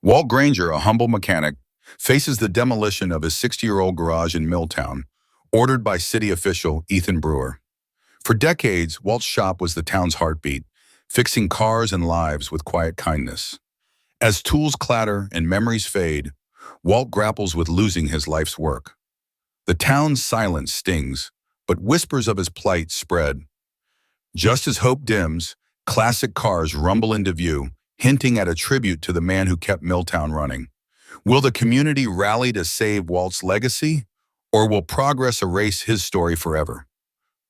Walt Granger, a humble mechanic, faces the demolition of his 60-year-old garage in Miltown, ordered by city official Ethan Brewer. For decades, Walt's shop was the town's heartbeat, fixing cars and lives with quiet kindness. As tools clatter and memories fade, Walt grapples with losing his life's work. The town's silence stings, but whispers of his plight spread. Just as hope dims, classic cars rumble into view, hinting at a tribute to the man who kept Miltown running. Will the community rally to save Walt's legacy, or will progress erase his story forever?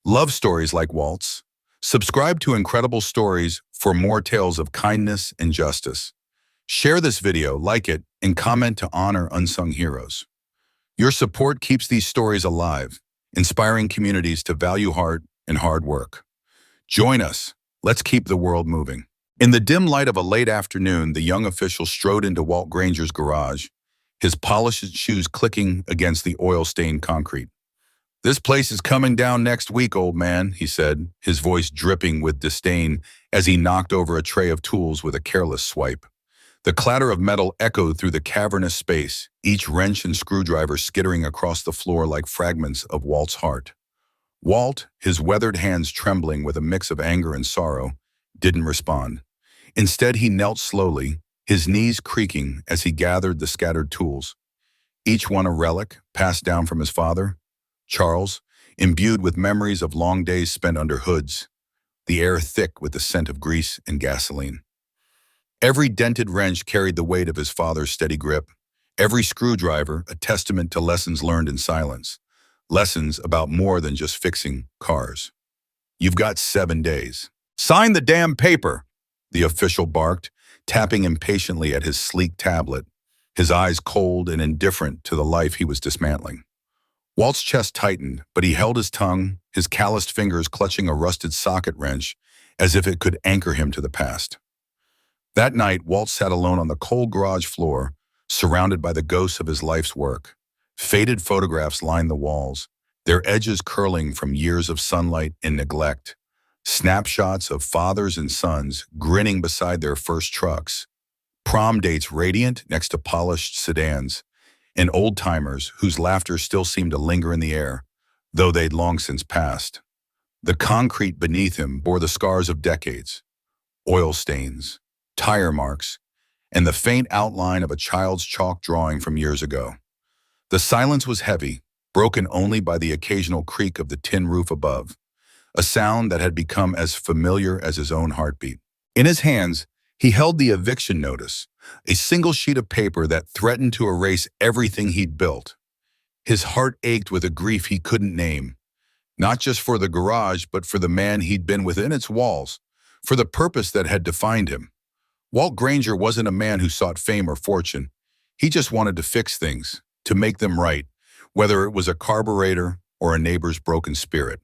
Love stories like Walt's? Subscribe to Incredible Stories for more tales of kindness and justice. Share this video, like it, and comment to honor unsung heroes. Your support keeps these stories alive, inspiring communities to value heart and hard work. Join us. Let's keep the world moving. In the dim light of a late afternoon, the young official strode into Walt Granger's garage, his polished shoes clicking against the oil-stained concrete. "This place is coming down next week, old man," he said, his voice dripping with disdain as he knocked over a tray of tools with a careless swipe. The clatter of metal echoed through the cavernous space, each wrench and screwdriver skittering across the floor like fragments of Walt's heart. Walt, his weathered hands trembling with a mix of anger and sorrow, didn't respond. Instead, he knelt slowly, his knees creaking as he gathered the scattered tools, each one a relic passed down from his father, Charles, imbued with memories of long days spent under hoods, the air thick with the scent of grease and gasoline. Every dented wrench carried the weight of his father's steady grip, every screwdriver a testament to lessons learned in silence, lessons about more than just fixing cars. "You've got 7 days. Sign the damn paper!" the official barked, tapping impatiently at his sleek tablet, his eyes cold and indifferent to the life he was dismantling. Walt's chest tightened, but he held his tongue, his calloused fingers clutching a rusted socket wrench as if it could anchor him to the past. That night, Walt sat alone on the cold garage floor, surrounded by the ghosts of his life's work. Faded photographs lined the walls, their edges curling from years of sunlight and neglect. Snapshots of fathers and sons grinning beside their first trucks, prom dates radiant next to polished sedans, and old-timers whose laughter still seemed to linger in the air, though they'd long since passed. The concrete beneath him bore the scars of decades, oil stains, tire marks, and the faint outline of a child's chalk drawing from years ago. The silence was heavy, broken only by the occasional creak of the tin roof above, a sound that had become as familiar as his own heartbeat. In his hands, he held the eviction notice, a single sheet of paper that threatened to erase everything he'd built. His heart ached with a grief he couldn't name, not just for the garage, but for the man he'd been within its walls, for the purpose that had defined him. Walt Granger wasn't a man who sought fame or fortune. He just wanted to fix things, to make them right, whether it was a carburetor or a neighbor's broken spirit.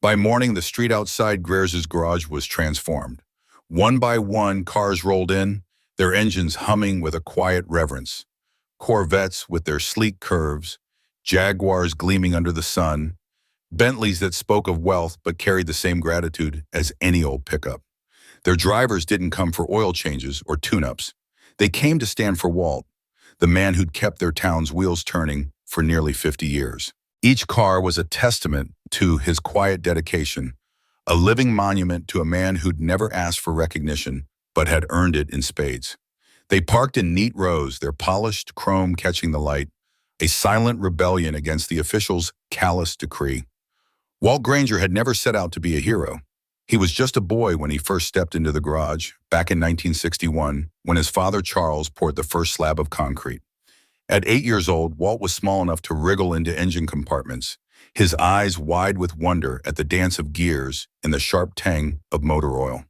By morning, the street outside Granger's garage was transformed. One by one, cars rolled in, their engines humming with a quiet reverence. Corvettes with their sleek curves, Jaguars gleaming under the sun, Bentleys that spoke of wealth but carried the same gratitude as any old pickup. Their drivers didn't come for oil changes or tune-ups. They came to stand for Walt, the man who'd kept their town's wheels turning for nearly 50 years. Each car was a testament to his quiet dedication, a living monument to a man who'd never asked for recognition but had earned it in spades. They parked in neat rows, their polished chrome catching the light, a silent rebellion against the official's callous decree. Walt Granger had never set out to be a hero. He was just a boy when he first stepped into the garage, back in 1961, when his father Charles poured the first slab of concrete. At 8 years old, Walt was small enough to wriggle into engine compartments, his eyes wide with wonder at the dance of gears and the sharp tang of motor oil.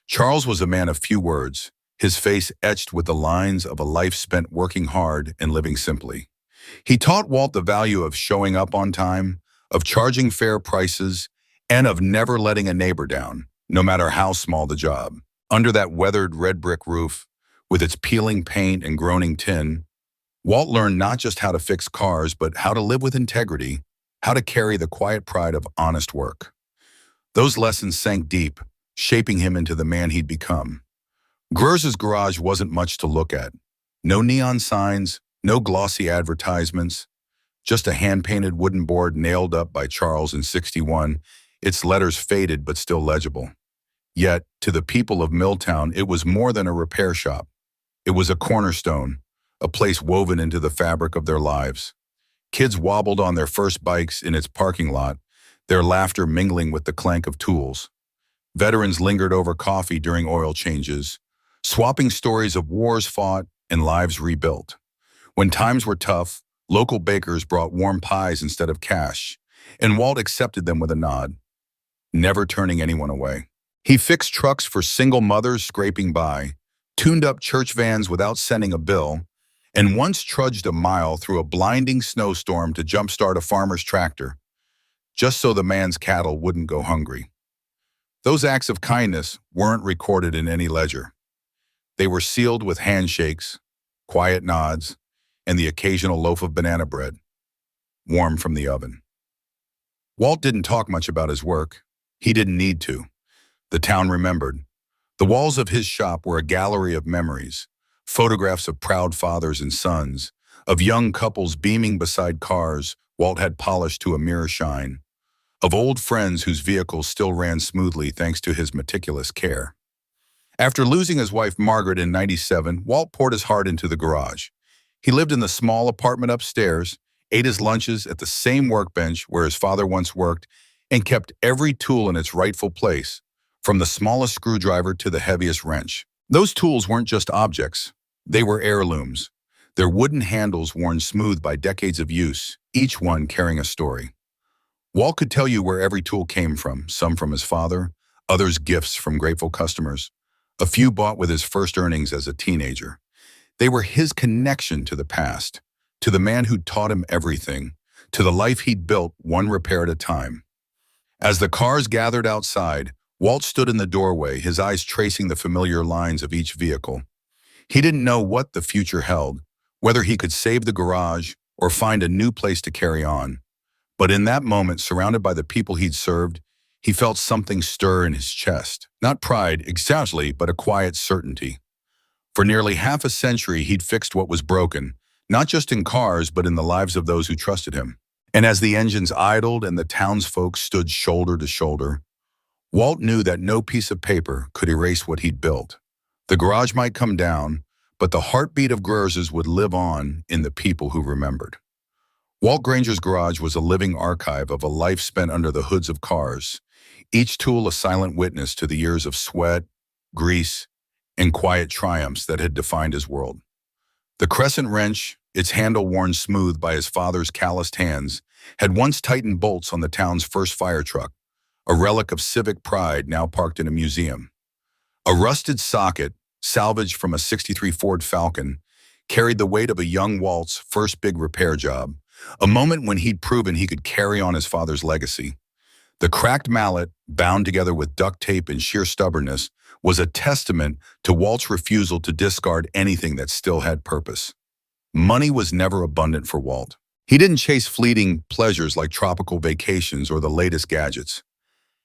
Charles was a man of few words, his face etched with the lines of a life spent working hard and living simply. He taught Walt the value of showing up on time, of charging fair prices, and of never letting a neighbor down, no matter how small the job. Under that weathered red brick roof, with its peeling paint and groaning tin, Walt learned not just how to fix cars, but how to live with integrity, how to carry the quiet pride of honest work. Those lessons sank deep, shaping him into the man he'd become. Granger's garage wasn't much to look at. No neon signs, no glossy advertisements, just a hand-painted wooden board nailed up by Charles in '61, its letters faded but still legible. Yet, to the people of Miltown, it was more than a repair shop. It was a cornerstone, a place woven into the fabric of their lives. Kids wobbled on their first bikes in its parking lot, their laughter mingling with the clank of tools. Veterans lingered over coffee during oil changes, swapping stories of wars fought and lives rebuilt. When times were tough, local bakers brought warm pies instead of cash, and Walt accepted them with a nod, never turning anyone away. He fixed trucks for single mothers scraping by, tuned up church vans without sending a bill, and once trudged a mile through a blinding snowstorm to jumpstart a farmer's tractor, just so the man's cattle wouldn't go hungry. Those acts of kindness weren't recorded in any ledger. They were sealed with handshakes, quiet nods, and the occasional loaf of banana bread, warm from the oven. Walt didn't talk much about his work. He didn't need to. The town remembered. The walls of his shop were a gallery of memories, photographs of proud fathers and sons, of young couples beaming beside cars Walt had polished to a mirror shine, of old friends whose vehicles still ran smoothly thanks to his meticulous care. After losing his wife Margaret in '97, Walt poured his heart into the garage. He lived in the small apartment upstairs, ate his lunches at the same workbench where his father once worked, and kept every tool in its rightful place, from the smallest screwdriver to the heaviest wrench. Those tools weren't just objects. They were heirlooms, their wooden handles worn smooth by decades of use, each one carrying a story. Walt could tell you where every tool came from, some from his father, others gifts from grateful customers, a few bought with his first earnings as a teenager. They were his connection to the past, to the man who'd taught him everything, to the life he'd built one repair at a time. As the cars gathered outside, Walt stood in the doorway, his eyes tracing the familiar lines of each vehicle. He didn't know what the future held, whether he could save the garage or find a new place to carry on. But in that moment, surrounded by the people he'd served, he felt something stir in his chest. Not pride, exactly, but a quiet certainty. For nearly half a century, he'd fixed what was broken, not just in cars, but in the lives of those who trusted him. And as the engines idled and the townsfolk stood shoulder to shoulder, Walt knew that no piece of paper could erase what he'd built. The garage might come down, but the heartbeat of Greuze's would live on in the people who remembered. Walt Granger's garage was a living archive of a life spent under the hoods of cars, each tool a silent witness to the years of sweat, grease, and quiet triumphs that had defined his world. The crescent wrench, its handle worn smooth by his father's calloused hands, had once tightened bolts on the town's first fire truck, a relic of civic pride now parked in a museum. A rusted socket, salvaged from a '63 Ford Falcon, carried the weight of a young Walt's first big repair job, a moment when he'd proven he could carry on his father's legacy. The cracked mallet, bound together with duct tape and sheer stubbornness, was a testament to Walt's refusal to discard anything that still had purpose. Money was never abundant for Walt. He didn't chase fleeting pleasures like tropical vacations or the latest gadgets.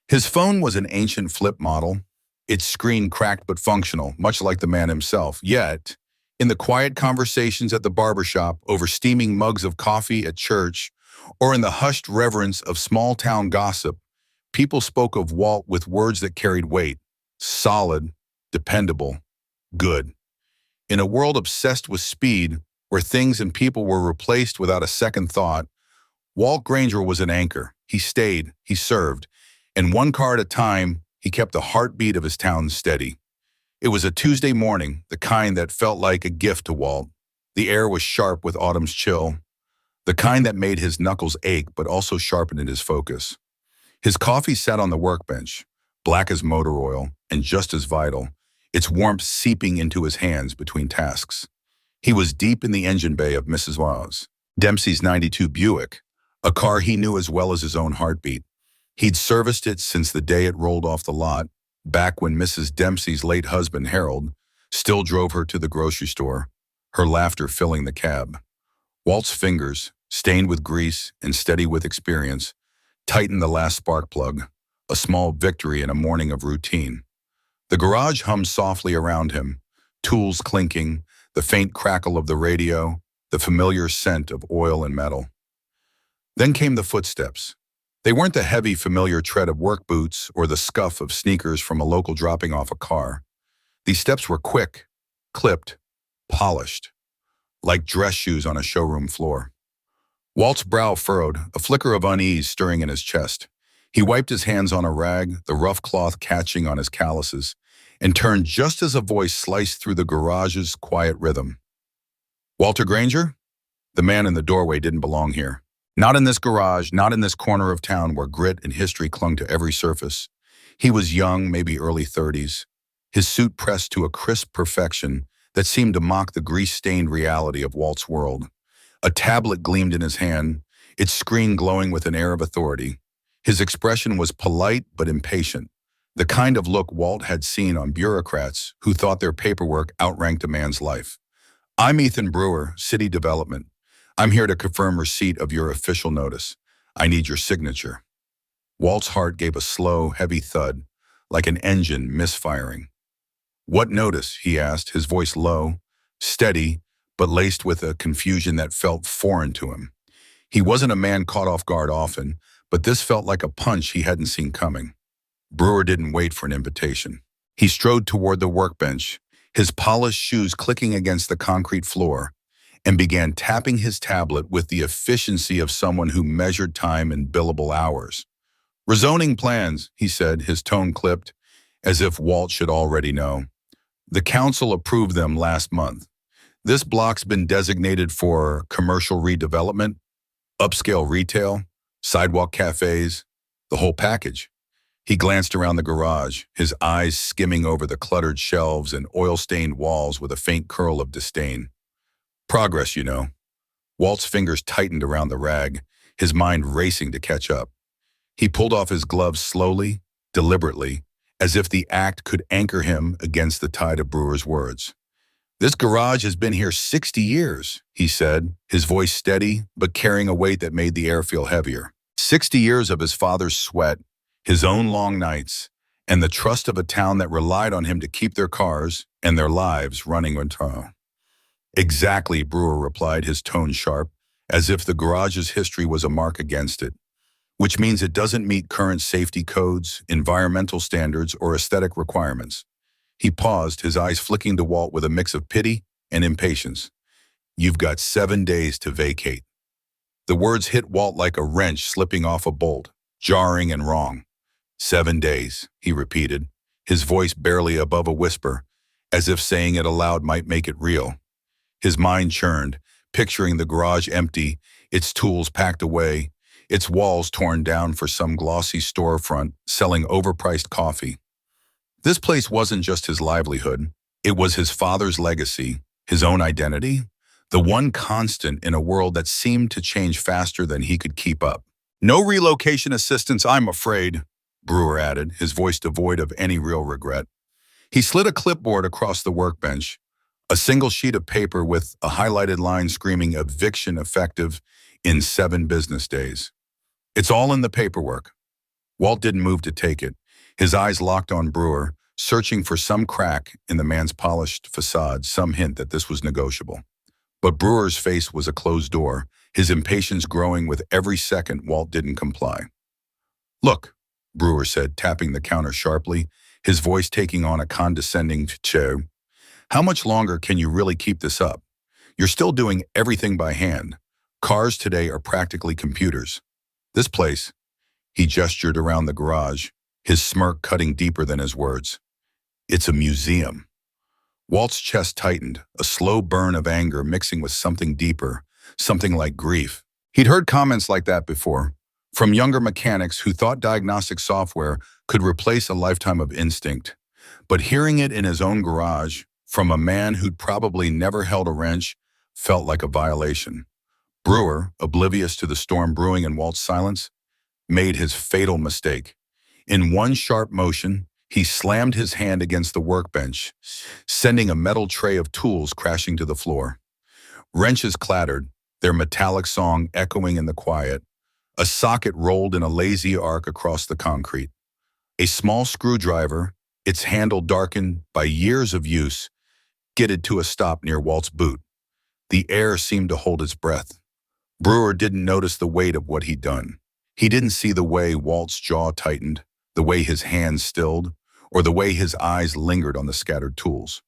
His phone was an ancient flip model, its screen cracked but functional, much like the man himself. Yet, in the quiet conversations at the barbershop, over steaming mugs of coffee at church, or in the hushed reverence of small-town gossip, people spoke of Walt with words that carried weight: solid, dependable, good. In a world obsessed with speed, where things and people were replaced without a second thought, Walt Granger was an anchor. He stayed, he served, and one car at a time, he kept the heartbeat of his town steady. It was a Tuesday morning, the kind that felt like a gift to Walt. The air was sharp with autumn's chill, the kind that made his knuckles ache but also sharpened his focus. His coffee sat on the workbench, black as motor oil and just as vital, its warmth seeping into his hands between tasks. He was deep in the engine bay of Mrs. Dempsey's '92 Buick, a car he knew as well as his own heartbeat. He'd serviced it since the day it rolled off the lot, back when Mrs. Dempsey's late husband, Harold, still drove her to the grocery store, her laughter filling the cab. Walt's fingers, stained with grease and steady with experience, tightened the last spark plug, a small victory in a morning of routine. The garage hummed softly around him, tools clinking, the faint crackle of the radio, the familiar scent of oil and metal. Then came the footsteps. They weren't the heavy, familiar tread of work boots or the scuff of sneakers from a local dropping off a car. These steps were quick, clipped, polished, like dress shoes on a showroom floor. Walt's brow furrowed, a flicker of unease stirring in his chest. He wiped his hands on a rag, the rough cloth catching on his calluses, and turned just as a voice sliced through the garage's quiet rhythm. "Walter Granger?" The man in the doorway didn't belong here. Not in this garage, not in this corner of town where grit and history clung to every surface. He was young, maybe early 30s, his suit pressed to a crisp perfection that seemed to mock the grease-stained reality of Walt's world. A tablet gleamed in his hand, its screen glowing with an air of authority. His expression was polite but impatient, the kind of look Walt had seen on bureaucrats who thought their paperwork outranked a man's life. "I'm Ethan Brewer, City Development. I'm here to confirm receipt of your official notice. I need your signature." Walt's heart gave a slow, heavy thud, like an engine misfiring. "What notice?" he asked, his voice low, steady, but laced with a confusion that felt foreign to him. He wasn't a man caught off guard often, but this felt like a punch he hadn't seen coming. Brewer didn't wait for an invitation. He strode toward the workbench, his polished shoes clicking against the concrete floor, and began tapping his tablet with the efficiency of someone who measured time in billable hours. "Rezoning plans," he said, his tone clipped, as if Walt should already know. "The council approved them last month. This block's been designated for commercial redevelopment, upscale retail, sidewalk cafes, the whole package." He glanced around the garage, his eyes skimming over the cluttered shelves and oil-stained walls with a faint curl of disdain. "Progress, you know." Walt's fingers tightened around the rag, his mind racing to catch up. He pulled off his gloves slowly, deliberately, as if the act could anchor him against the tide of Brewer's words. "This garage has been here 60 years, he said, his voice steady, but carrying a weight that made the air feel heavier. 60 years of his father's sweat, his own long nights, and the trust of a town that relied on him to keep their cars and their lives running on time." "Exactly," Brewer replied, his tone sharp, as if the garage's history was a mark against it. "Which means it doesn't meet current safety codes, environmental standards, or aesthetic requirements." He paused, his eyes flicking to Walt with a mix of pity and impatience. "You've got 7 days to vacate." The words hit Walt like a wrench slipping off a bolt, jarring and wrong. 7 days, he repeated, his voice barely above a whisper, as if saying it aloud might make it real. His mind churned, picturing the garage empty, its tools packed away, its walls torn down for some glossy storefront selling overpriced coffee. This place wasn't just his livelihood. It was his father's legacy, his own identity, the one constant in a world that seemed to change faster than he could keep up. "No relocation assistance, I'm afraid," Brewer added, his voice devoid of any real regret. He slid a clipboard across the workbench, a single sheet of paper with a highlighted line screaming "eviction effective in 7 business days." "It's all in the paperwork." Walt didn't move to take it, his eyes locked on Brewer, searching for some crack in the man's polished facade, some hint that this was negotiable. But Brewer's face was a closed door, his impatience growing with every second Walt didn't comply. "Look," Brewer said, tapping the counter sharply, his voice taking on a condescending tone. "How much longer can you really keep this up? You're still doing everything by hand. Cars today are practically computers. This place," he gestured around the garage, his smirk cutting deeper than his words, "it's a museum." Walt's chest tightened, a slow burn of anger mixing with something deeper, something like grief. He'd heard comments like that before, from younger mechanics who thought diagnostic software could replace a lifetime of instinct. But hearing it in his own garage, from a man who'd probably never held a wrench, felt like a violation. Brewer, oblivious to the storm brewing in Walt's silence, made his fatal mistake. In one sharp motion, he slammed his hand against the workbench, sending a metal tray of tools crashing to the floor. Wrenches clattered, their metallic song echoing in the quiet. A socket rolled in a lazy arc across the concrete. A small screwdriver, its handle darkened by years of use, skidded to a stop near Walt's boot. The air seemed to hold its breath. Brewer didn't notice the weight of what he'd done. He didn't see the way Walt's jaw tightened, the way his hands stilled, or the way his eyes lingered on the scattered tools.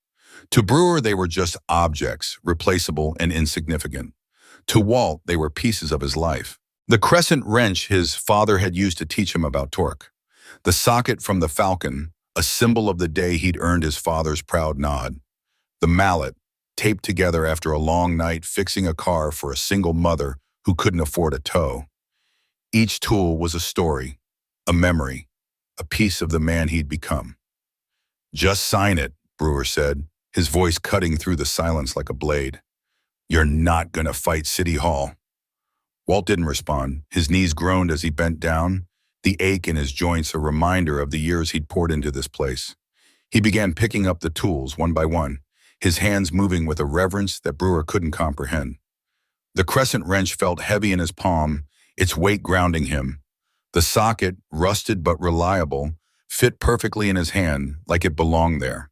To Brewer, they were just objects, replaceable and insignificant. To Walt, they were pieces of his life. The crescent wrench his father had used to teach him about torque. The socket from the Falcon, a symbol of the day he'd earned his father's proud nod. The mallet, taped together after a long night fixing a car for a single mother who couldn't afford a tow. Each tool was a story, a memory, a piece of the man he'd become. "Just sign it," Brewer said, his voice cutting through the silence like a blade. "You're not gonna fight City Hall." Walt didn't respond. His knees groaned as he bent down, the ache in his joints a reminder of the years he'd poured into this place. He began picking up the tools one by one, his hands moving with a reverence that Brewer couldn't comprehend. The crescent wrench felt heavy in his palm, its weight grounding him. The socket, rusted but reliable, fit perfectly in his hand, like it belonged there.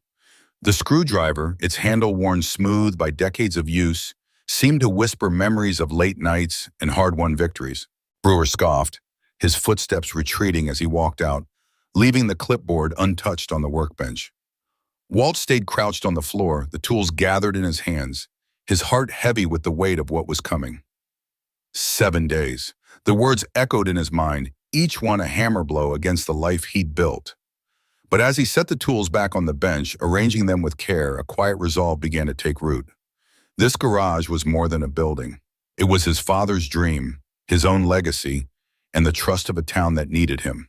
The screwdriver, its handle worn smooth by decades of use, seemed to whisper memories of late nights and hard-won victories. Brewer scoffed, his footsteps retreating as he walked out, leaving the clipboard untouched on the workbench. Walt stayed crouched on the floor, the tools gathered in his hands, his heart heavy with the weight of what was coming. 7 days. The words echoed in his mind, each one a hammer blow against the life he'd built. But as he set the tools back on the bench, arranging them with care, a quiet resolve began to take root. This garage was more than a building. It was his father's dream, his own legacy, and the trust of a town that needed him.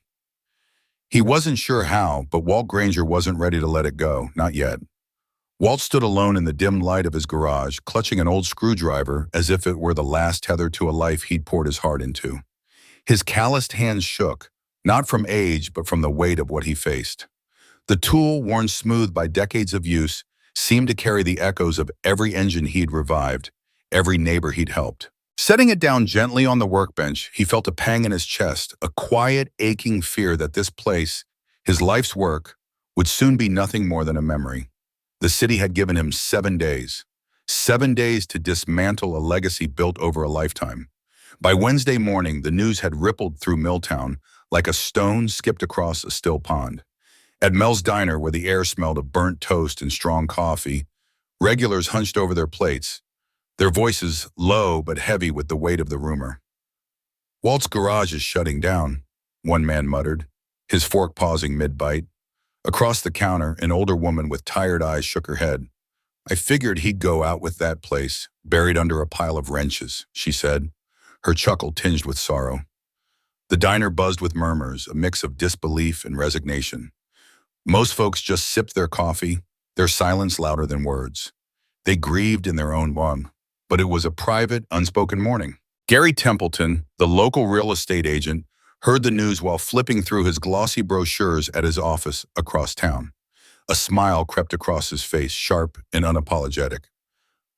He wasn't sure how, but Walt Granger wasn't ready to let it go, not yet. Walt stood alone in the dim light of his garage, clutching an old screwdriver as if it were the last tether to a life he'd poured his heart into. His calloused hands shook, not from age, but from the weight of what he faced. The tool, worn smooth by decades of use, seemed to carry the echoes of every engine he'd revived, every neighbor he'd helped. Setting it down gently on the workbench, he felt a pang in his chest, a quiet, aching fear that this place, his life's work, would soon be nothing more than a memory. The city had given him 7 days. 7 days to dismantle a legacy built over a lifetime. By Wednesday morning, the news had rippled through Miltown like a stone skipped across a still pond. At Mel's Diner, where the air smelled of burnt toast and strong coffee, regulars hunched over their plates, their voices low but heavy with the weight of the rumor. "Walt's garage is shutting down," one man muttered, his fork pausing mid-bite. Across the counter, an older woman with tired eyes shook her head. "I figured he'd go out with that place, buried under a pile of wrenches," she said, her chuckle tinged with sorrow. The diner buzzed with murmurs, a mix of disbelief and resignation. Most folks just sipped their coffee, their silence louder than words. They grieved in their own way, but it was a private, unspoken mourning. Gary Templeton, the local real estate agent, heard the news while flipping through his glossy brochures at his office across town. A smile crept across his face, sharp and unapologetic.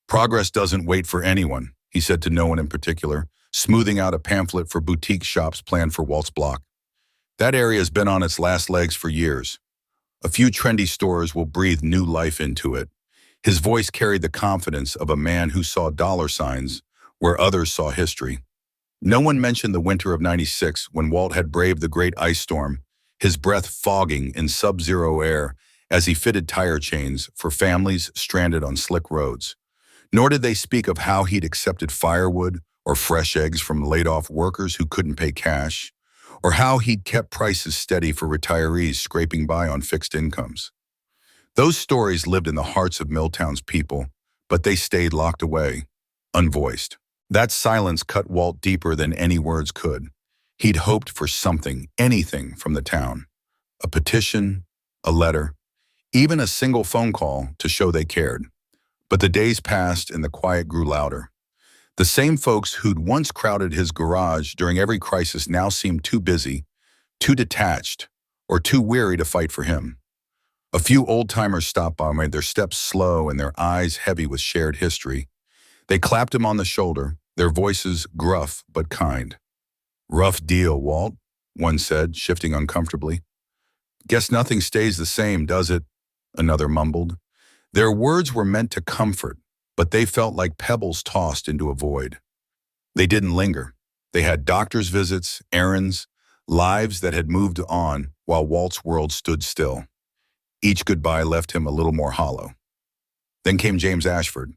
"Progress doesn't wait for anyone," he said to no one in particular, smoothing out a pamphlet for boutique shops planned for Walt's block. "That area's been on its last legs for years. A few trendy stores will breathe new life into it." His voice carried the confidence of a man who saw dollar signs where others saw history. No one mentioned the winter of '96 when Walt had braved the great ice storm, his breath fogging in sub-zero air as he fitted tire chains for families stranded on slick roads. Nor did they speak of how he'd accepted firewood or fresh eggs from laid-off workers who couldn't pay cash, or how he'd kept prices steady for retirees scraping by on fixed incomes. Those stories lived in the hearts of Miltown's people, but they stayed locked away, unvoiced. That silence cut Walt deeper than any words could. He'd hoped for something, anything from the town. A petition, a letter, even a single phone call to show they cared. But the days passed and the quiet grew louder. The same folks who'd once crowded his garage during every crisis now seemed too busy, too detached, or too weary to fight for him. A few old-timers stopped by, made their steps slow and their eyes heavy with shared history. They clapped him on the shoulder, their voices gruff but kind. "Rough deal, Walt," one said, shifting uncomfortably. "Guess nothing stays the same, does it?" another mumbled. Their words were meant to comfort, but they felt like pebbles tossed into a void. They didn't linger. They had doctor's visits, errands, lives that had moved on while Walt's world stood still. Each goodbye left him a little more hollow. Then came James Ashford.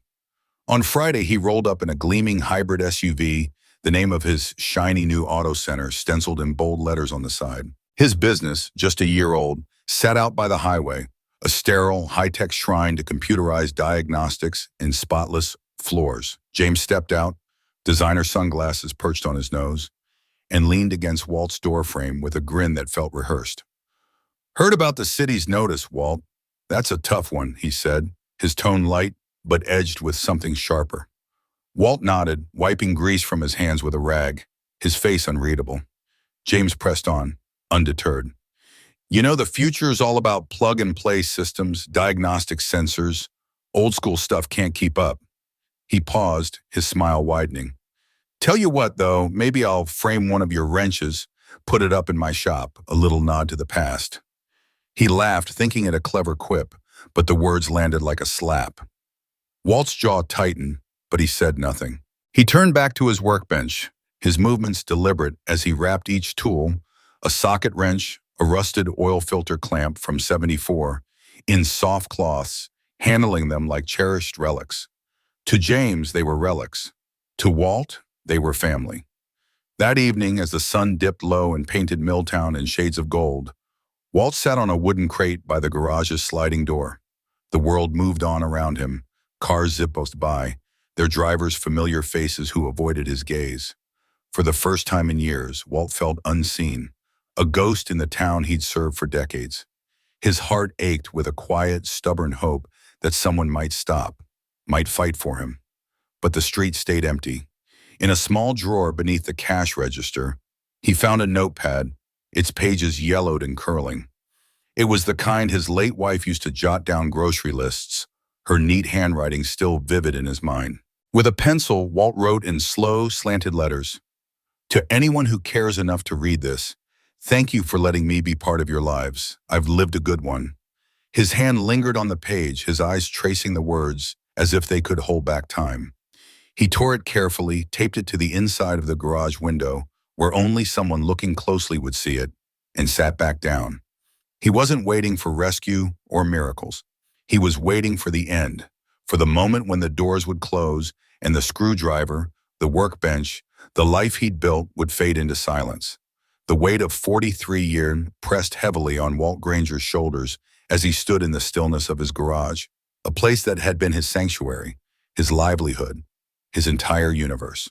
On Friday, he rolled up in a gleaming hybrid SUV, the name of his shiny new auto center stenciled in bold letters on the side. His business, just a year old, sat out by the highway, a sterile, high-tech shrine to computerized diagnostics and spotless floors. James stepped out, designer sunglasses perched on his nose, and leaned against Walt's doorframe with a grin that felt rehearsed. "Heard about the city's notice, Walt. That's a tough one," he said, his tone light but edged with something sharper. Walt nodded, wiping grease from his hands with a rag, his face unreadable. James pressed on, undeterred. "You know, the future is all about plug-and-play systems, diagnostic sensors. Old-school stuff can't keep up." He paused, his smile widening. "Tell you what, though, maybe I'll frame one of your wrenches, put it up in my shop," a little nod to the past. He laughed, thinking it a clever quip, but the words landed like a slap. Walt's jaw tightened, but he said nothing. He turned back to his workbench, his movements deliberate as he wrapped each tool, a socket wrench, a rusted oil filter clamp from '74, in soft cloths, handling them like cherished relics. To James, they were relics. To Walt, they were family. That evening, as the sun dipped low and painted Miltown in shades of gold, Walt sat on a wooden crate by the garage's sliding door. The world moved on around him, cars zipped by, their drivers familiar faces who avoided his gaze. For the first time in years, Walt felt unseen, a ghost in the town he'd served for decades. His heart ached with a quiet, stubborn hope that someone might stop, might fight for him. But the street stayed empty. In a small drawer beneath the cash register, he found a notepad, its pages yellowed and curling. It was the kind his late wife used to jot down grocery lists, her neat handwriting still vivid in his mind. With a pencil, Walt wrote in slow, slanted letters, "To anyone who cares enough to read this, thank you for letting me be part of your lives. I've lived a good one." His hand lingered on the page, his eyes tracing the words as if they could hold back time. He tore it carefully, taped it to the inside of the garage window, where only someone looking closely would see it, and sat back down. He wasn't waiting for rescue or miracles. He was waiting for the end, for the moment when the doors would close and the screwdriver, the workbench, the life he'd built would fade into silence. The weight of 43 years pressed heavily on Walt Granger's shoulders as he stood in the stillness of his garage, a place that had been his sanctuary, his livelihood, his entire universe.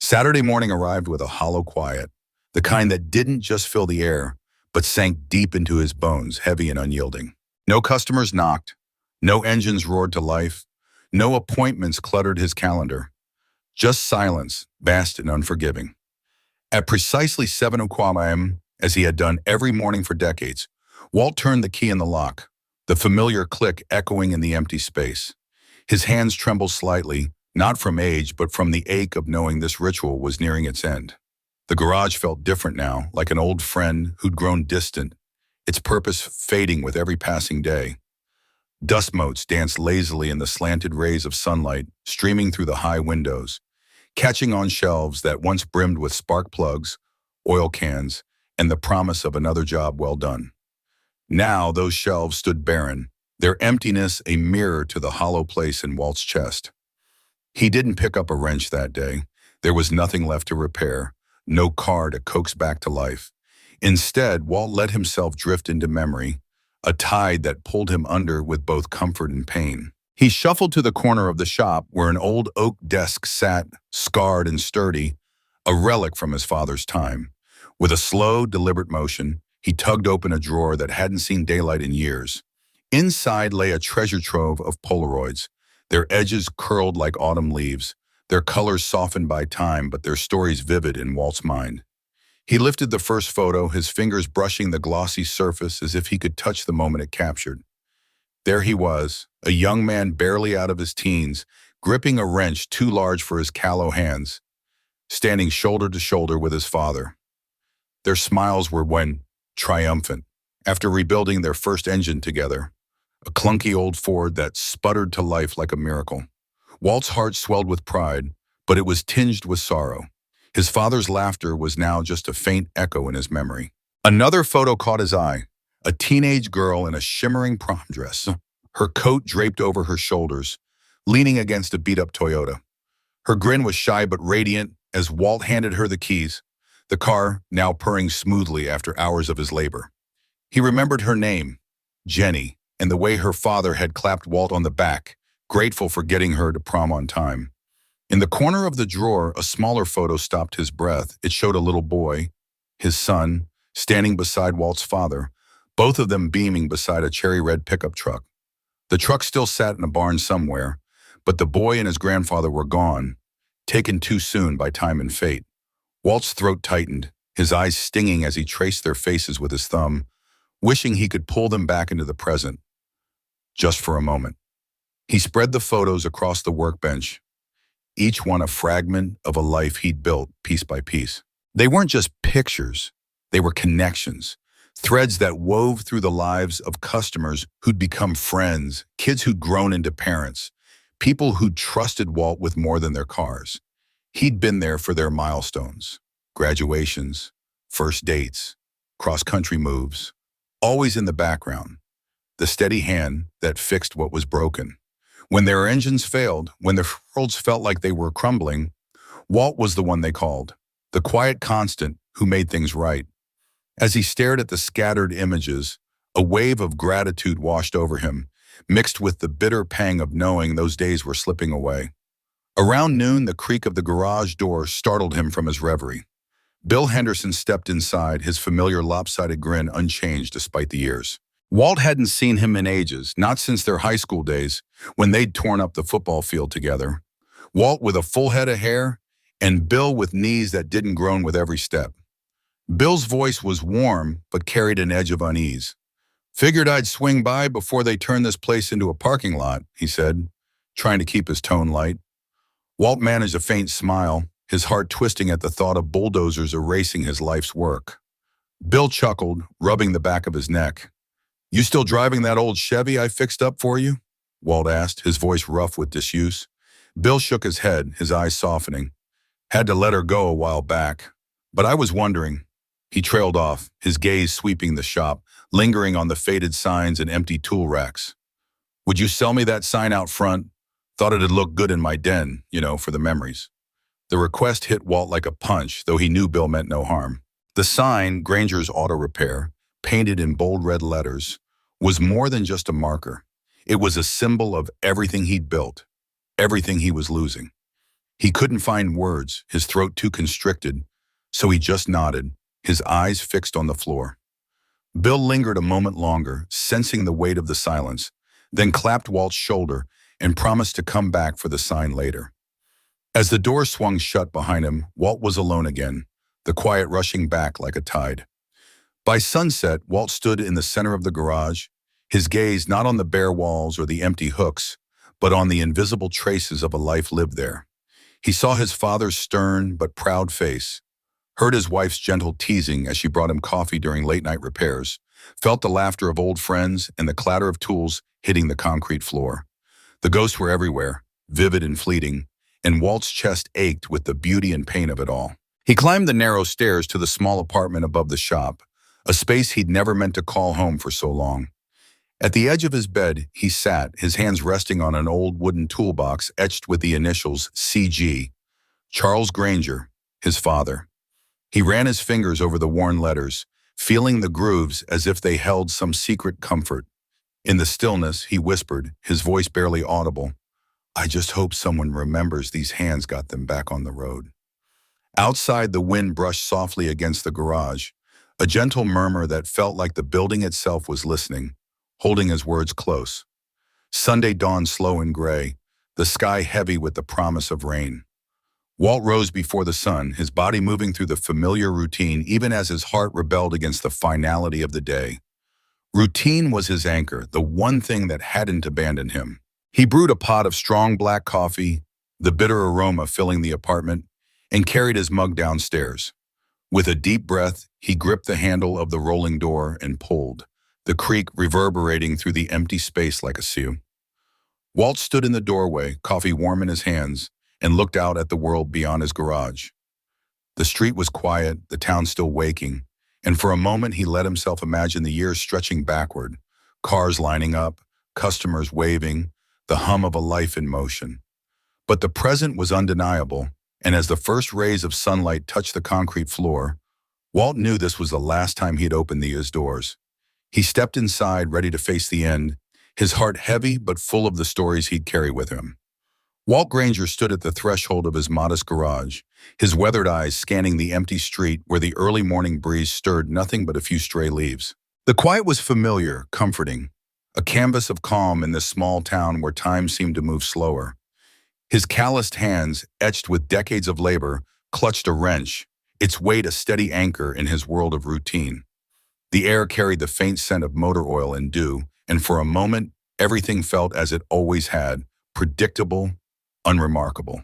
Saturday morning arrived with a hollow quiet, the kind that didn't just fill the air, but sank deep into his bones, heavy and unyielding. No customers knocked, no engines roared to life, no appointments cluttered his calendar. Just silence, vast and unforgiving. At precisely 7 a.m., as he had done every morning for decades, Walt turned the key in the lock, the familiar click echoing in the empty space. His hands trembled slightly, not from age, but from the ache of knowing this ritual was nearing its end. The garage felt different now, like an old friend who'd grown distant, its purpose fading with every passing day. Dust motes danced lazily in the slanted rays of sunlight streaming through the high windows, catching on shelves that once brimmed with spark plugs, oil cans, and the promise of another job well done. Now those shelves stood barren, their emptiness a mirror to the hollow place in Walt's chest. He didn't pick up a wrench that day. There was nothing left to repair, no car to coax back to life. Instead, Walt let himself drift into memory, a tide that pulled him under with both comfort and pain. He shuffled to the corner of the shop where an old oak desk sat, scarred and sturdy, a relic from his father's time. With a slow, deliberate motion, he tugged open a drawer that hadn't seen daylight in years. Inside lay a treasure trove of Polaroids, their edges curled like autumn leaves, their colors softened by time but their stories vivid in Walt's mind. He lifted the first photo, his fingers brushing the glossy surface as if he could touch the moment it captured. There he was, a young man barely out of his teens, gripping a wrench too large for his callow hands, standing shoulder to shoulder with his father. Their smiles were triumphant, after rebuilding their first engine together, a clunky old Ford that sputtered to life like a miracle. Walt's heart swelled with pride, but it was tinged with sorrow. His father's laughter was now just a faint echo in his memory. Another photo caught his eye, a teenage girl in a shimmering prom dress, her coat draped over her shoulders, leaning against a beat-up Toyota. Her grin was shy but radiant as Walt handed her the keys, the car now purring smoothly after hours of his labor. He remembered her name, Jenny, and the way her father had clapped Walt on the back, grateful for getting her to prom on time. In the corner of the drawer, a smaller photo stopped his breath. It showed a little boy, his son, standing beside Walt's father, both of them beaming beside a cherry-red pickup truck. The truck still sat in a barn somewhere, but the boy and his grandfather were gone, taken too soon by time and fate. Walt's throat tightened, his eyes stinging as he traced their faces with his thumb, wishing he could pull them back into the present, just for a moment. He spread the photos across the workbench, each one a fragment of a life he'd built piece by piece. They weren't just pictures, they were connections, threads that wove through the lives of customers who'd become friends, kids who'd grown into parents, people who'd trusted Walt with more than their cars. He'd been there for their milestones, graduations, first dates, cross-country moves, always in the background, the steady hand that fixed what was broken. When their engines failed, when their worlds felt like they were crumbling, Walt was the one they called, the quiet constant who made things right. As he stared at the scattered images, a wave of gratitude washed over him, mixed with the bitter pang of knowing those days were slipping away. Around noon, the creak of the garage door startled him from his reverie. Bill Henderson stepped inside, his familiar lopsided grin unchanged despite the years. Walt hadn't seen him in ages, not since their high school days, when they'd torn up the football field together. Walt with a full head of hair, and Bill with knees that didn't groan with every step. Bill's voice was warm, but carried an edge of unease. "Figured I'd swing by before they turn this place into a parking lot," he said, trying to keep his tone light. Walt managed a faint smile, his heart twisting at the thought of bulldozers erasing his life's work. Bill chuckled, rubbing the back of his neck. "You still driving that old Chevy I fixed up for you?" Walt asked, his voice rough with disuse. Bill shook his head, his eyes softening. "Had to let her go a while back. But I was wondering." He trailed off, his gaze sweeping the shop, lingering on the faded signs and empty tool racks. "Would you sell me that sign out front? Thought it'd look good in my den, for the memories." The request hit Walt like a punch, though he knew Bill meant no harm. The sign, Granger's Auto Repair, painted in bold red letters, was more than just a marker. It was a symbol of everything he'd built, everything he was losing. He couldn't find words, his throat too constricted, so he just nodded, his eyes fixed on the floor. Bill lingered a moment longer, sensing the weight of the silence, then clapped Walt's shoulder and promised to come back for the sign later. As the door swung shut behind him, Walt was alone again, the quiet rushing back like a tide. By sunset, Walt stood in the center of the garage, his gaze not on the bare walls or the empty hooks, but on the invisible traces of a life lived there. He saw his father's stern but proud face, heard his wife's gentle teasing as she brought him coffee during late-night repairs, felt the laughter of old friends and the clatter of tools hitting the concrete floor. The ghosts were everywhere, vivid and fleeting, and Walt's chest ached with the beauty and pain of it all. He climbed the narrow stairs to the small apartment above the shop, a space he'd never meant to call home for so long. At the edge of his bed, he sat, his hands resting on an old wooden toolbox etched with the initials CG, Charles Granger, his father. He ran his fingers over the worn letters, feeling the grooves as if they held some secret comfort. In the stillness, he whispered, his voice barely audible, "I just hope someone remembers these hands got them back on the road." Outside, the wind brushed softly against the garage, a gentle murmur that felt like the building itself was listening, holding his words close. Sunday dawned slow and gray, the sky heavy with the promise of rain. Walt rose before the sun, his body moving through the familiar routine even as his heart rebelled against the finality of the day. Routine was his anchor, the one thing that hadn't abandoned him. He brewed a pot of strong black coffee, the bitter aroma filling the apartment, and carried his mug downstairs. With a deep breath, he gripped the handle of the rolling door and pulled, the creak reverberating through the empty space like a sea. Walt stood in the doorway, coffee warm in his hands, and looked out at the world beyond his garage. The street was quiet, the town still waking, and for a moment he let himself imagine the years stretching backward, cars lining up, customers waving, the hum of a life in motion. But the present was undeniable, and as the first rays of sunlight touched the concrete floor, Walt knew this was the last time he'd opened these doors. He stepped inside, ready to face the end, his heart heavy but full of the stories he'd carry with him. Walt Granger stood at the threshold of his modest garage, his weathered eyes scanning the empty street where the early morning breeze stirred nothing but a few stray leaves. The quiet was familiar, comforting, a canvas of calm in this small town where time seemed to move slower. His calloused hands, etched with decades of labor, clutched a wrench, its weight a steady anchor in his world of routine. The air carried the faint scent of motor oil and dew, and for a moment, everything felt as it always had, predictable, unremarkable.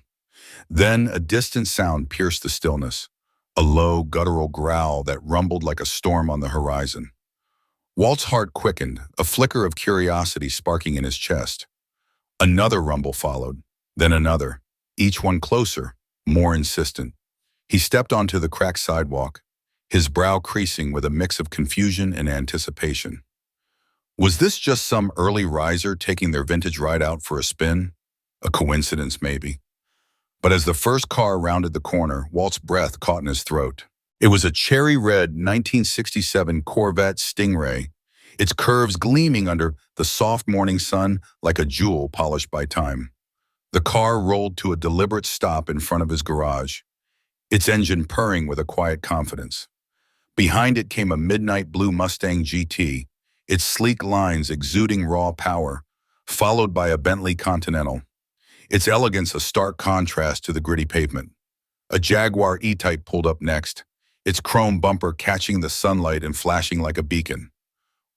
Then a distant sound pierced the stillness, a low, guttural growl that rumbled like a storm on the horizon. Walt's heart quickened, a flicker of curiosity sparking in his chest. Another rumble followed, then another, each one closer, more insistent. He stepped onto the cracked sidewalk, his brow creasing with a mix of confusion and anticipation. Was this just some early riser taking their vintage ride out for a spin? A coincidence, maybe. But as the first car rounded the corner, Walt's breath caught in his throat. It was a cherry-red 1967 Corvette Stingray, its curves gleaming under the soft morning sun like a jewel polished by time. The car rolled to a deliberate stop in front of his garage, its engine purring with a quiet confidence. Behind it came a midnight blue Mustang GT, its sleek lines exuding raw power, followed by a Bentley Continental, its elegance a stark contrast to the gritty pavement. A Jaguar E-Type pulled up next, its chrome bumper catching the sunlight and flashing like a beacon.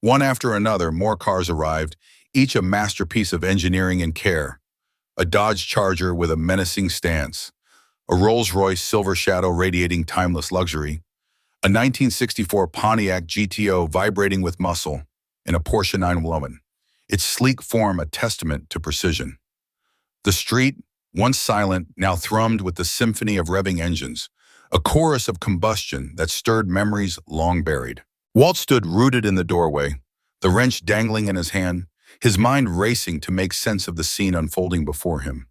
One after another, more cars arrived, each a masterpiece of engineering and care. A Dodge Charger with a menacing stance, a Rolls-Royce Silver Shadow radiating timeless luxury, a 1964 Pontiac GTO vibrating with muscle, and a Porsche 911, its sleek form a testament to precision. The street, once silent, now thrummed with the symphony of revving engines, a chorus of combustion that stirred memories long buried. Walt stood rooted in the doorway, the wrench dangling in his hand, his mind racing to make sense of the scene unfolding before him.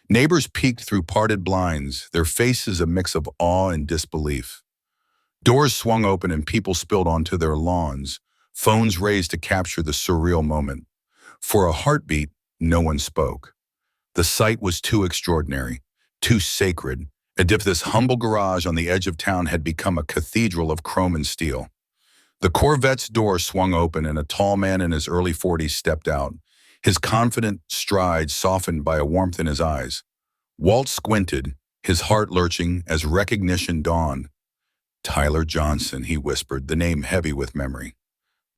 Neighbors peeked through parted blinds, their faces a mix of awe and disbelief. Doors swung open and people spilled onto their lawns, phones raised to capture the surreal moment. For a heartbeat, no one spoke. The sight was too extraordinary, too sacred, as if this humble garage on the edge of town had become a cathedral of chrome and steel. The Corvette's door swung open and a tall man in his early 40s stepped out, his confident stride softened by a warmth in his eyes. Walt squinted, his heart lurching as recognition dawned. "Tyler Johnson," he whispered, the name heavy with memory.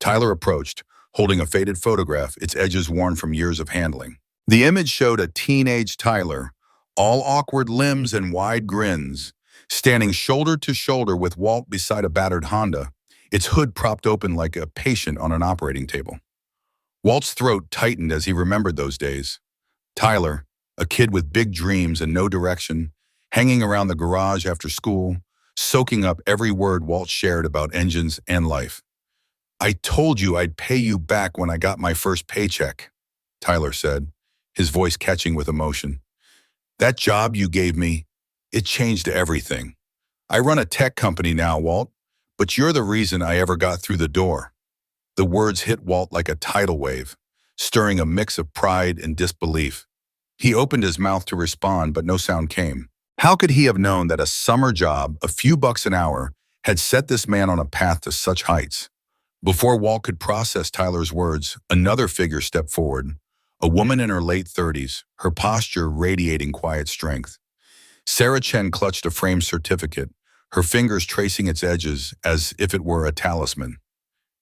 Tyler approached, holding a faded photograph, its edges worn from years of handling. The image showed a teenage Tyler, all awkward limbs and wide grins, standing shoulder to shoulder with Walt beside a battered Honda, its hood propped open like a patient on an operating table. Walt's throat tightened as he remembered those days. Tyler, a kid with big dreams and no direction, hanging around the garage after school, soaking up every word Walt shared about engines and life. "I told you I'd pay you back when I got my first paycheck," Tyler said, his voice catching with emotion. "That job you gave me, it changed everything. I run a tech company now, Walt, but you're the reason I ever got through the door." The words hit Walt like a tidal wave, stirring a mix of pride and disbelief. He opened his mouth to respond, but no sound came. How could he have known that a summer job, a few bucks an hour, had set this man on a path to such heights? Before Walt could process Tyler's words, another figure stepped forward, a woman in her late 30s, her posture radiating quiet strength. Sarah Chen clutched a framed certificate, her fingers tracing its edges as if it were a talisman.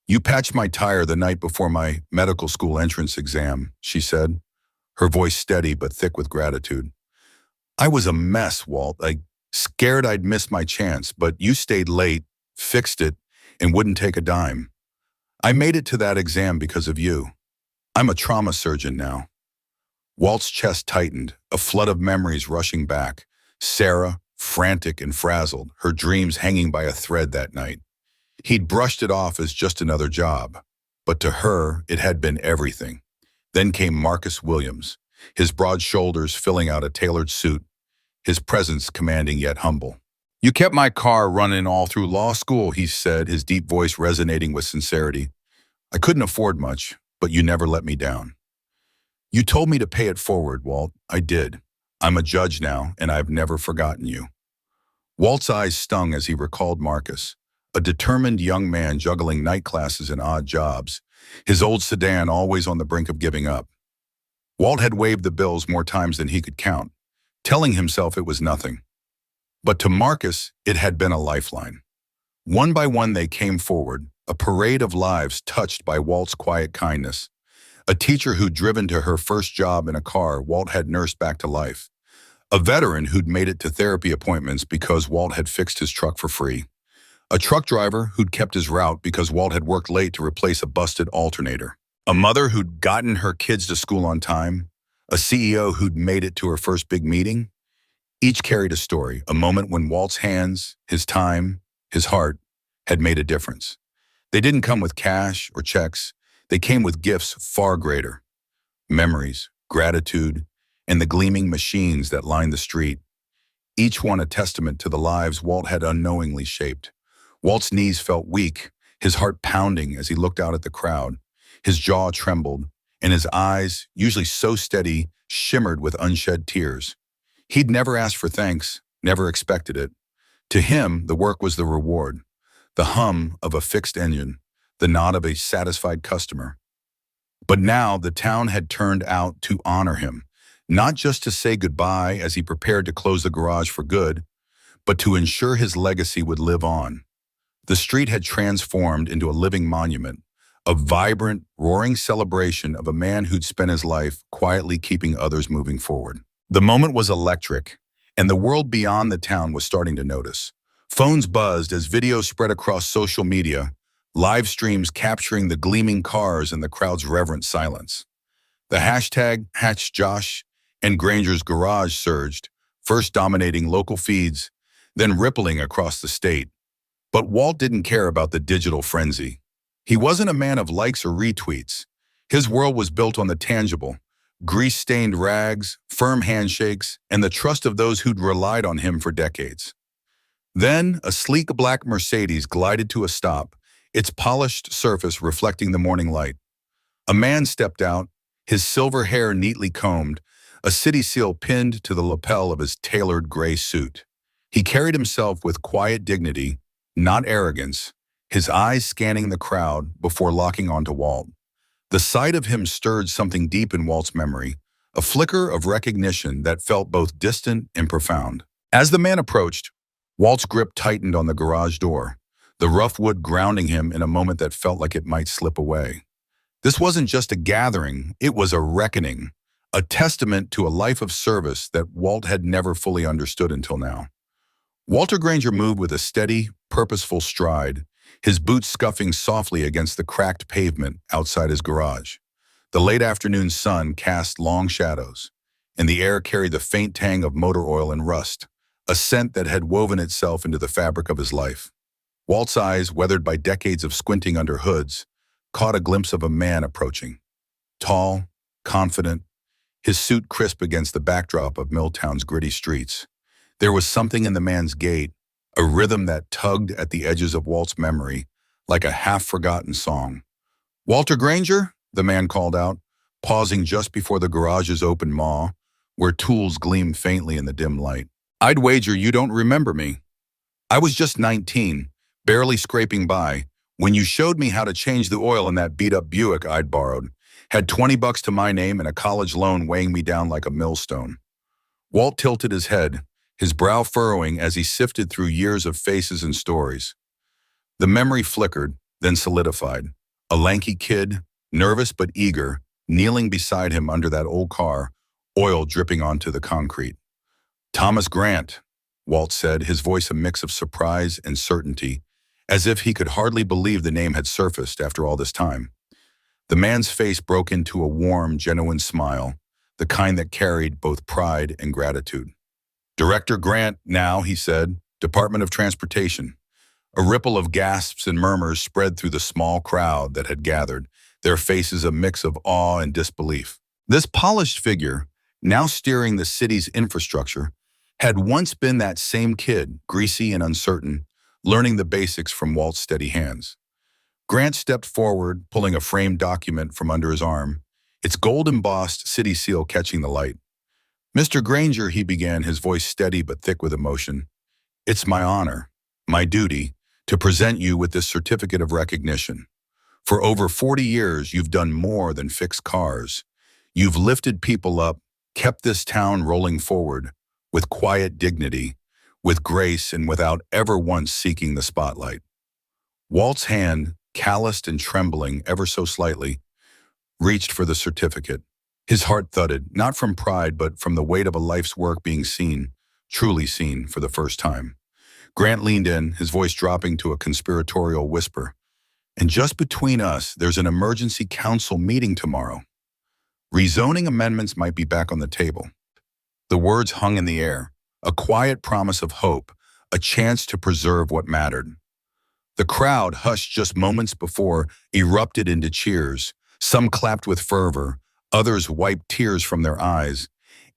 "You patched my tire the night before my medical school entrance exam," she said, her voice steady but thick with gratitude. "I was a mess, Walt. I scared I'd miss my chance, but you stayed late, fixed it, and wouldn't take a dime. I made it to that exam because of you. I'm a trauma surgeon now. Walt's chest tightened, a flood of memories rushing back. Sarah, frantic and frazzled, her dreams hanging by a thread that night. He'd brushed it off as just another job. But to her, it had been everything. Then came Marcus Williams, his broad shoulders filling out a tailored suit, his presence commanding yet humble. You kept my car running all through law school, he said, his deep voice resonating with sincerity. I couldn't afford much, but you never let me down. You told me to pay it forward, Walt. I did. I'm a judge now, and I've never forgotten you. Walt's eyes stung as he recalled Marcus, a determined young man juggling night classes and odd jobs, his old sedan always on the brink of giving up. Walt had waived the bills more times than he could count, telling himself it was nothing. But to Marcus, it had been a lifeline. One by one they came forward, a parade of lives touched by Walt's quiet kindness. A teacher who'd driven to her first job in a car Walt had nursed back to life. A veteran who'd made it to therapy appointments because Walt had fixed his truck for free. A truck driver who'd kept his route because Walt had worked late to replace a busted alternator. A mother who'd gotten her kids to school on time. A CEO who'd made it to her first big meeting. Each carried a story, a moment when Walt's hands, his time, his heart had made a difference. They didn't come with cash or checks. They came with gifts far greater. Memories, gratitude, and the gleaming machines that lined the street. Each one a testament to the lives Walt had unknowingly shaped. Walt's knees felt weak, his heart pounding as he looked out at the crowd. His jaw trembled, and his eyes, usually so steady, shimmered with unshed tears. He'd never asked for thanks, never expected it. To him, the work was the reward, the hum of a fixed engine, the nod of a satisfied customer. But now the town had turned out to honor him, not just to say goodbye as he prepared to close the garage for good, but to ensure his legacy would live on. The street had transformed into a living monument, a vibrant, roaring celebration of a man who'd spent his life quietly keeping others moving forward. The moment was electric, and the world beyond the town was starting to notice. Phones buzzed as videos spread across social media, live streams capturing the gleaming cars and the crowd's reverent silence. The hashtag #Josh and Granger's Garage surged, first dominating local feeds, then rippling across the state. But Walt didn't care about the digital frenzy. He wasn't a man of likes or retweets. His world was built on the tangible, grease-stained rags, firm handshakes, and the trust of those who'd relied on him for decades. Then, a sleek black Mercedes glided to a stop, its polished surface reflecting the morning light. A man stepped out, his silver hair neatly combed, a city seal pinned to the lapel of his tailored gray suit. He carried himself with quiet dignity, not arrogance, his eyes scanning the crowd before locking onto Walt. The sight of him stirred something deep in Walt's memory, a flicker of recognition that felt both distant and profound. As the man approached, Walt's grip tightened on the garage door, the rough wood grounding him in a moment that felt like it might slip away. This wasn't just a gathering, it was a reckoning, a testament to a life of service that Walt had never fully understood until now. Walter Granger moved with a steady, purposeful stride, his boots scuffing softly against the cracked pavement outside his garage. The late afternoon sun cast long shadows, and the air carried the faint tang of motor oil and rust, a scent that had woven itself into the fabric of his life. Walt's eyes, weathered by decades of squinting under hoods, caught a glimpse of a man approaching. Tall, confident, his suit crisp against the backdrop of Miltown's gritty streets. There was something in the man's gait, a rhythm that tugged at the edges of Walt's memory, like a half-forgotten song. "Walter Granger?" the man called out, pausing just before the garage's open maw, where tools gleamed faintly in the dim light. "I'd wager you don't remember me. I was just 19, barely scraping by, when you showed me how to change the oil in that beat-up Buick I'd borrowed, had $20 to my name and a college loan weighing me down like a millstone." Walt tilted his head, his brow furrowing as he sifted through years of faces and stories. The memory flickered, then solidified. A lanky kid, nervous but eager, kneeling beside him under that old car, oil dripping onto the concrete. "Thomas Grant," Walt said, his voice a mix of surprise and certainty, as if he could hardly believe the name had surfaced after all this time. The man's face broke into a warm, genuine smile, the kind that carried both pride and gratitude. "Director Grant now," he said, "Department of Transportation." A ripple of gasps and murmurs spread through the small crowd that had gathered, their faces a mix of awe and disbelief. This polished figure, now steering the city's infrastructure, had once been that same kid, greasy and uncertain, learning the basics from Walt's steady hands. Grant stepped forward, pulling a framed document from under his arm, its gold-embossed city seal catching the light. "Mr. Granger," he began, his voice steady but thick with emotion, "it's my honor, my duty, to present you with this certificate of recognition. For over 40 years, you've done more than fix cars. You've lifted people up, kept this town rolling forward, with quiet dignity, with grace, and without ever once seeking the spotlight." Walt's hand, calloused and trembling ever so slightly, reached for the certificate. His heart thudded, not from pride, but from the weight of a life's work being seen, truly seen, for the first time. Grant leaned in, his voice dropping to a conspiratorial whisper. "And just between us, there's an emergency council meeting tomorrow. Rezoning amendments might be back on the table." The words hung in the air, a quiet promise of hope, a chance to preserve what mattered. The crowd, hushed just moments before, erupted into cheers. Some clapped with fervor, others wiped tears from their eyes,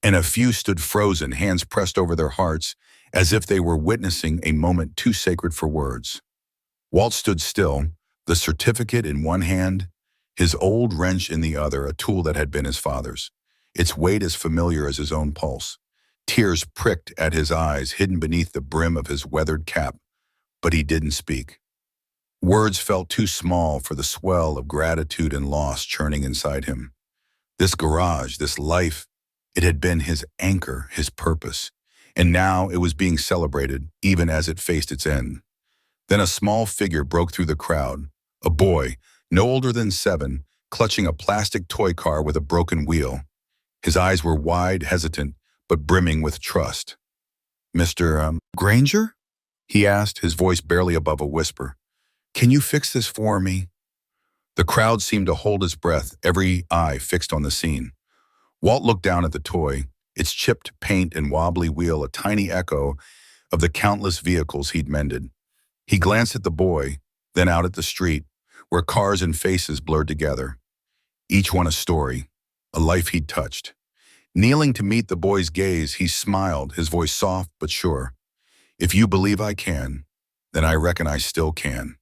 and a few stood frozen, hands pressed over their hearts, as if they were witnessing a moment too sacred for words. Walt stood still, the certificate in one hand, his old wrench in the other, a tool that had been his father's, its weight as familiar as his own pulse. Tears pricked at his eyes, hidden beneath the brim of his weathered cap, but he didn't speak. Words felt too small for the swell of gratitude and loss churning inside him. This garage, this life, it had been his anchor, his purpose, and now it was being celebrated, even as it faced its end. Then a small figure broke through the crowd, a boy, no older than 7, clutching a plastic toy car with a broken wheel. His eyes were wide, hesitant, but brimming with trust. "Mr. Granger?" he asked, his voice barely above a whisper. "Can you fix this for me?" The crowd seemed to hold its breath, every eye fixed on the scene. Walt looked down at the toy, its chipped paint and wobbly wheel a tiny echo of the countless vehicles he'd mended. He glanced at the boy, then out at the street, where cars and faces blurred together. Each one a story, a life he'd touched. Kneeling to meet the boy's gaze, he smiled, his voice soft but sure. "If you believe I can, then I reckon I still can."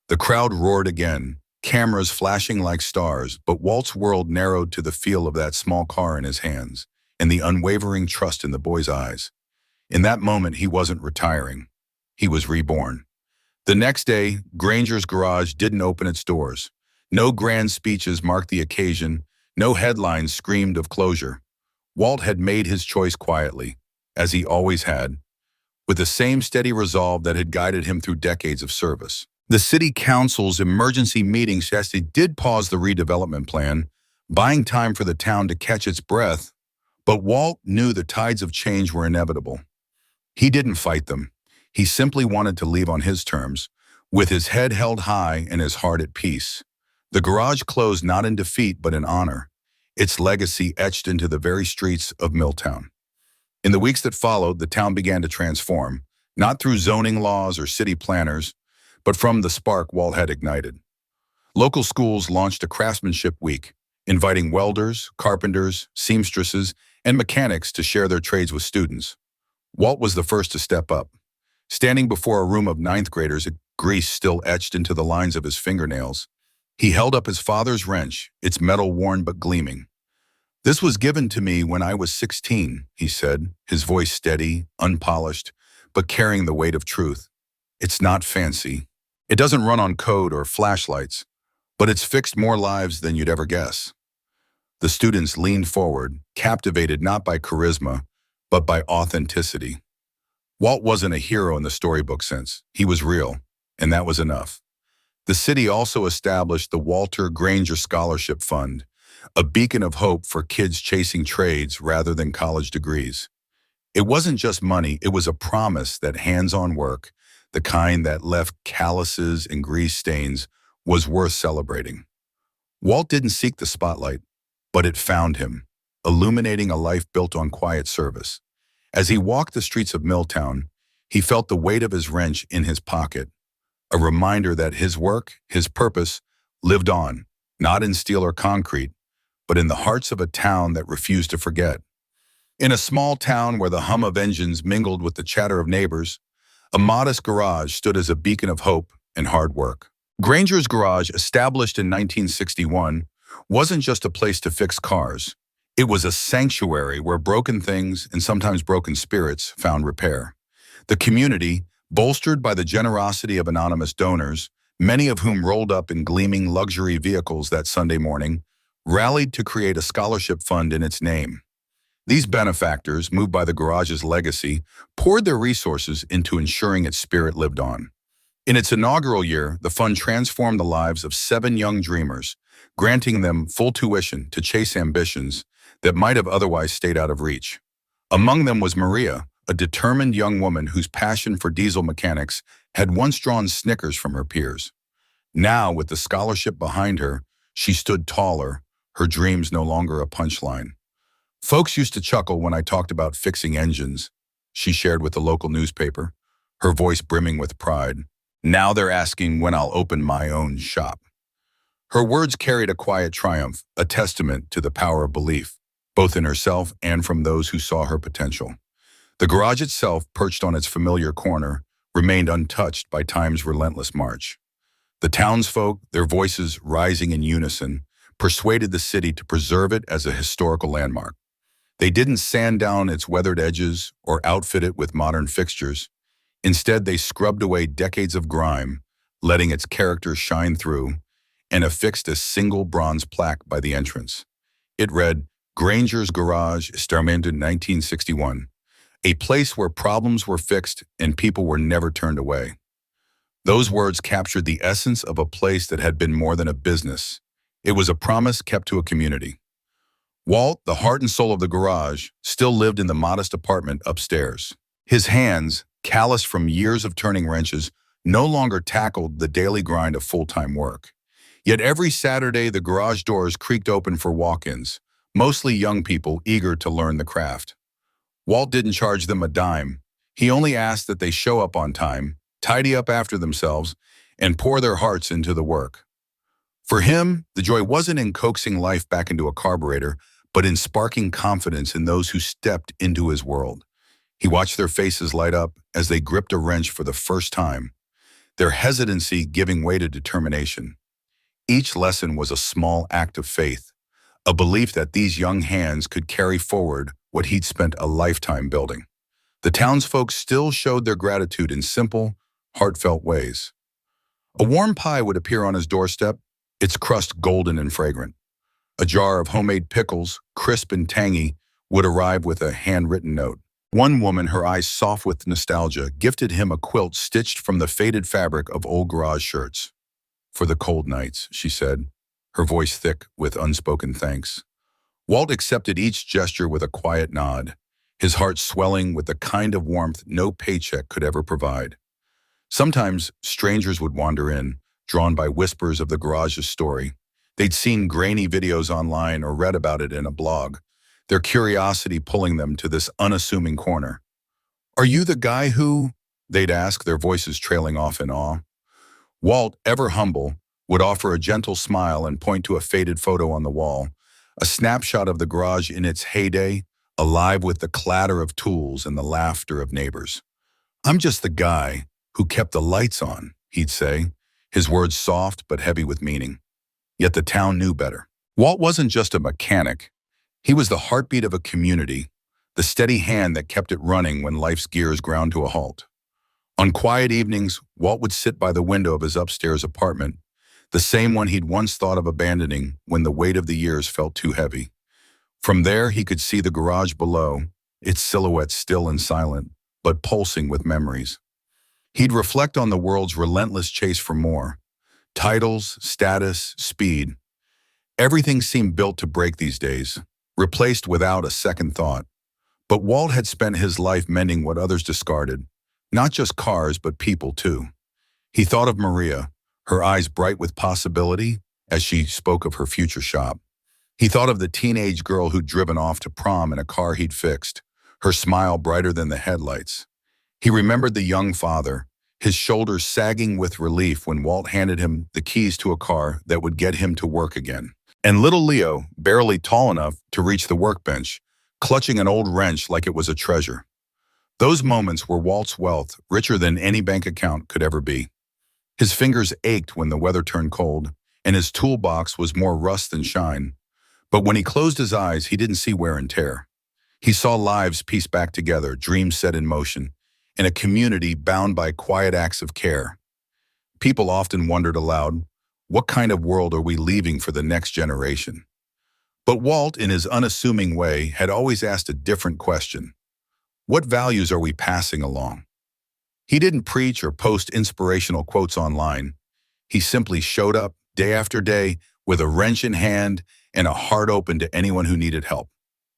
The crowd roared again, cameras flashing like stars, but Walt's world narrowed to the feel of that small car in his hands, and the unwavering trust in the boy's eyes. In that moment, he wasn't retiring. He was reborn. The next day, Granger's garage didn't open its doors. No grand speeches marked the occasion, no headlines screamed of closure. Walt had made his choice quietly, as he always had, with the same steady resolve that had guided him through decades of service. The city council's emergency meeting did pause the redevelopment plan, buying time for the town to catch its breath, but Walt knew the tides of change were inevitable. He didn't fight them. He simply wanted to leave on his terms, with his head held high and his heart at peace. The garage closed not in defeat but in honor, its legacy etched into the very streets of Miltown. In the weeks that followed, the town began to transform, not through zoning laws or city planners, but from the spark Walt had ignited. Local schools launched a craftsmanship week, inviting welders, carpenters, seamstresses, and mechanics to share their trades with students. Walt was the first to step up. Standing before a room of 9th graders, grease still etched into the lines of his fingernails, he held up his father's wrench, its metal worn but gleaming. "This was given to me when I was 16, he said, his voice steady, unpolished, but carrying the weight of truth. "It's not fancy. It doesn't run on code or flashlights, but it's fixed more lives than you'd ever guess." The students leaned forward, captivated not by charisma, but by authenticity. Walt wasn't a hero in the storybook sense. He was real, and that was enough. The city also established the Walter Granger Scholarship Fund, a beacon of hope for kids chasing trades rather than college degrees. It wasn't just money, it was a promise that hands-on work, the kind that left calluses and grease stains, was worth celebrating. Walt didn't seek the spotlight, but it found him, illuminating a life built on quiet service. As he walked the streets of Miltown, he felt the weight of his wrench in his pocket, a reminder that his work, his purpose, lived on, not in steel or concrete, but in the hearts of a town that refused to forget. In a small town where the hum of engines mingled with the chatter of neighbors, a modest garage stood as a beacon of hope and hard work. Granger's Garage, established in 1961, wasn't just a place to fix cars. It was a sanctuary where broken things and sometimes broken spirits found repair. The community, bolstered by the generosity of anonymous donors, many of whom rolled up in gleaming luxury vehicles that Sunday morning, rallied to create a scholarship fund in its name. These benefactors, moved by the garage's legacy, poured their resources into ensuring its spirit lived on. In its inaugural year, the fund transformed the lives of 7 young dreamers, granting them full tuition to chase ambitions that might have otherwise stayed out of reach. Among them was Maria, a determined young woman whose passion for diesel mechanics had once drawn snickers from her peers. Now, with the scholarship behind her, she stood taller, her dreams no longer a punchline. "Folks used to chuckle when I talked about fixing engines," she shared with the local newspaper, her voice brimming with pride. "Now they're asking when I'll open my own shop." Her words carried a quiet triumph, a testament to the power of belief, both in herself and from those who saw her potential. The garage itself, perched on its familiar corner, remained untouched by time's relentless march. The townsfolk, their voices rising in unison, persuaded the city to preserve it as a historical landmark. They didn't sand down its weathered edges or outfit it with modern fixtures. Instead, they scrubbed away decades of grime, letting its character shine through, and affixed a single bronze plaque by the entrance. It read, "Granger's Garage, established in 1961, a place where problems were fixed and people were never turned away." Those words captured the essence of a place that had been more than a business. It was a promise kept to a community. Walt, the heart and soul of the garage, still lived in the modest apartment upstairs. His hands, calloused from years of turning wrenches, no longer tackled the daily grind of full-time work. Yet every Saturday, the garage doors creaked open for walk-ins, mostly young people eager to learn the craft. Walt didn't charge them a dime. He only asked that they show up on time, tidy up after themselves, and pour their hearts into the work. For him, the joy wasn't in coaxing life back into a carburetor, but in sparking confidence in those who stepped into his world. He watched their faces light up as they gripped a wrench for the first time, their hesitancy giving way to determination. Each lesson was a small act of faith, a belief that these young hands could carry forward what he'd spent a lifetime building. The townsfolk still showed their gratitude in simple, heartfelt ways. A warm pie would appear on his doorstep, its crust golden and fragrant. A jar of homemade pickles, crisp and tangy, would arrive with a handwritten note. One woman, her eyes soft with nostalgia, gifted him a quilt stitched from the faded fabric of old garage shirts. "For the cold nights," she said, her voice thick with unspoken thanks. Walt accepted each gesture with a quiet nod, his heart swelling with the kind of warmth no paycheck could ever provide. Sometimes strangers would wander in, drawn by whispers of the garage's story. They'd seen grainy videos online or read about it in a blog, their curiosity pulling them to this unassuming corner. "Are you the guy who?" they'd ask, their voices trailing off in awe. Walt, ever humble, would offer a gentle smile and point to a faded photo on the wall, a snapshot of the garage in its heyday, alive with the clatter of tools and the laughter of neighbors. "I'm just the guy who kept the lights on," he'd say, his words soft but heavy with meaning. Yet the town knew better. Walt wasn't just a mechanic. He was the heartbeat of a community, the steady hand that kept it running when life's gears ground to a halt. On quiet evenings, Walt would sit by the window of his upstairs apartment, the same one he'd once thought of abandoning when the weight of the years felt too heavy. From there, he could see the garage below, its silhouette still and silent, but pulsing with memories. He'd reflect on the world's relentless chase for more. Titles, status, speed. Everything seemed built to break these days, replaced without a second thought. But Walt had spent his life mending what others discarded, Not just cars, but people too. He thought of Maria, her eyes bright with possibility as she spoke of her future shop. He thought of the teenage girl who'd driven off to prom in a car he'd fixed, her smile brighter than the headlights. He remembered the young father, his shoulders sagging with relief when Walt handed him the keys to a car that would get him to work again. And little Leo, barely tall enough to reach the workbench, clutching an old wrench like it was a treasure. Those moments were Walt's wealth, richer than any bank account could ever be. His fingers ached when the weather turned cold, and his toolbox was more rust than shine. But when he closed his eyes, he didn't see wear and tear. He saw lives pieced back together, dreams set in motion, and a community bound by quiet acts of care. People often wondered aloud, what kind of world are we leaving for the next generation? But Walt, in his unassuming way, had always asked a different question. What values are we passing along? He didn't preach or post inspirational quotes online. He simply showed up day after day with a wrench in hand and a heart open to anyone who needed help.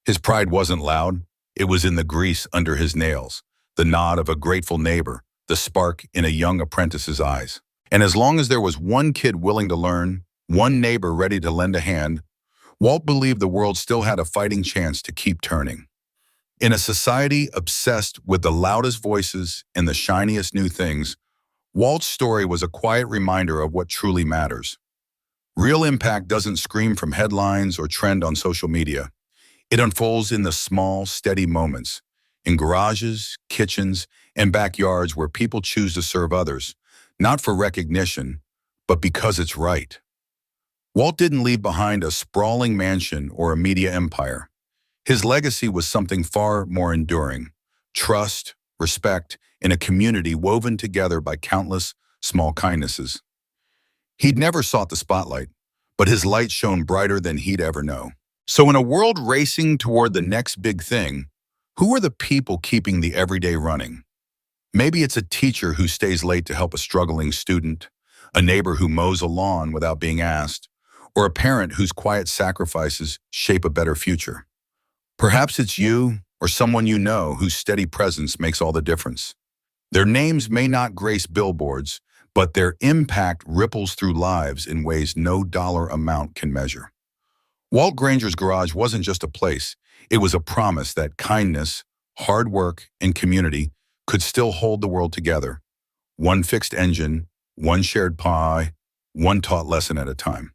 His pride wasn't loud. It was in the grease under his nails, the nod of a grateful neighbor, the spark in a young apprentice's eyes. And as long as there was one kid willing to learn, one neighbor ready to lend a hand, Walt believed the world still had a fighting chance to keep turning. In a society obsessed with the loudest voices and the shiniest new things, Walt's story was a quiet reminder of what truly matters. Real impact doesn't scream from headlines or trend on social media. It unfolds in the small, steady moments, in garages, kitchens, and backyards where people choose to serve others, not for recognition, but because it's right. Walt didn't leave behind a sprawling mansion or a media empire. His legacy was something far more enduring: trust, respect, and a community woven together by countless small kindnesses. He'd never sought the spotlight, but his light shone brighter than he'd ever know. So in a world racing toward the next big thing, who are the people keeping the everyday running? Maybe it's a teacher who stays late to help a struggling student, a neighbor who mows a lawn without being asked, or a parent whose quiet sacrifices shape a better future. Perhaps it's you or someone you know whose steady presence makes all the difference. Their names may not grace billboards, but their impact ripples through lives in ways no dollar amount can measure. Walt Granger's garage wasn't just a place. It was a promise that kindness, hard work, and community could still hold the world together. One fixed engine, one shared pie, one taught lesson at a time.